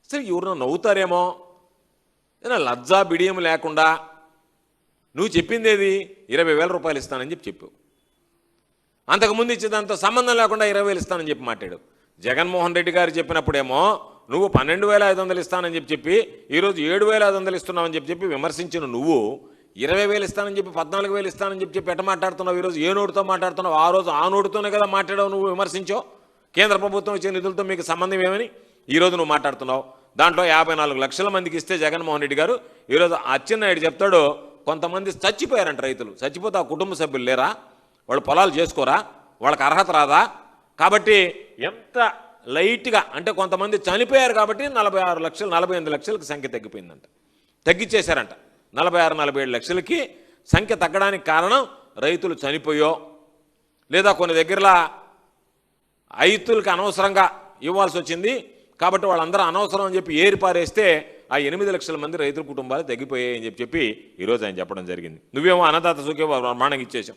అసలు ఎవరన్నా నవ్వుతారేమో, ఏదైనా లజ్జా బిడియం లేకుండా నువ్వు చెప్పింది ఏది 20,000 రూపాయలు ఇస్తానని చెప్పావు. అంతకుముందు ఇచ్చేదాంతో సంబంధం లేకుండా 20,000 ఇస్తానని చెప్పి మాట్లాడు. జగన్మోహన్ రెడ్డి గారు చెప్పినప్పుడేమో నువ్వు 12,500 ఇస్తానని చెప్పి ఈరోజు 7,500 ఇస్తున్నావని చెప్పి విమర్శించిన నువ్వు 20,000 ఇస్తానని చెప్పి 14,000 ఇస్తానని చెప్పి ఎట్ట మాట్లాడుతున్నావు? ఈరోజు ఏ నోటితో మాట్లాడుతున్నావు? ఆ రోజు ఆ నోటితోనే కదా మాట్లాడావు, నువ్వు విమర్శించావు. కేంద్ర ప్రభుత్వం ఇచ్చే నిధులతో మీకు సంబంధం ఏమని ఈరోజు నువ్వు మాట్లాడుతున్నావు. దాంట్లో 54 లక్షల మందికి ఇస్తే జగన్మోహన్ రెడ్డి గారు ఈరోజు అచ్చెన్నాయుడు చెప్తాడు కొంతమంది చచ్చిపోయారంట రైతులు. చచ్చిపోతే ఆ కుటుంబ సభ్యులు లేరా? వాళ్ళు పొలాలు చేసుకోరా? వాళ్ళకి అర్హత రాదా? కాబట్టి ఎంత లైట్గా అంటే కొంతమంది చనిపోయారు కాబట్టి 46 లక్షలు 48 లక్షలకు సంఖ్య తగ్గిపోయిందంట, తగ్గించేశారంట. 46 47 లక్షలకి సంఖ్య తగ్గడానికి కారణం రైతులు చనిపోయో లేదా కొన్ని దగ్గరలా రైతులకి అనవసరంగా ఇవ్వాల్సి వచ్చింది కాబట్టి వాళ్ళందరూ అనవసరం అని చెప్పి ఏరిపారేస్తే ఆ 8 లక్షల మంది రైతుల కుటుంబాలు తగ్గిపోయాయి అని చెప్పి ఈరోజు ఆయన చెప్పడం జరిగింది. నువ్వేమో అన్నదాత సుఖీ బ్రహ్మాండంగా ఇచ్చేసావు.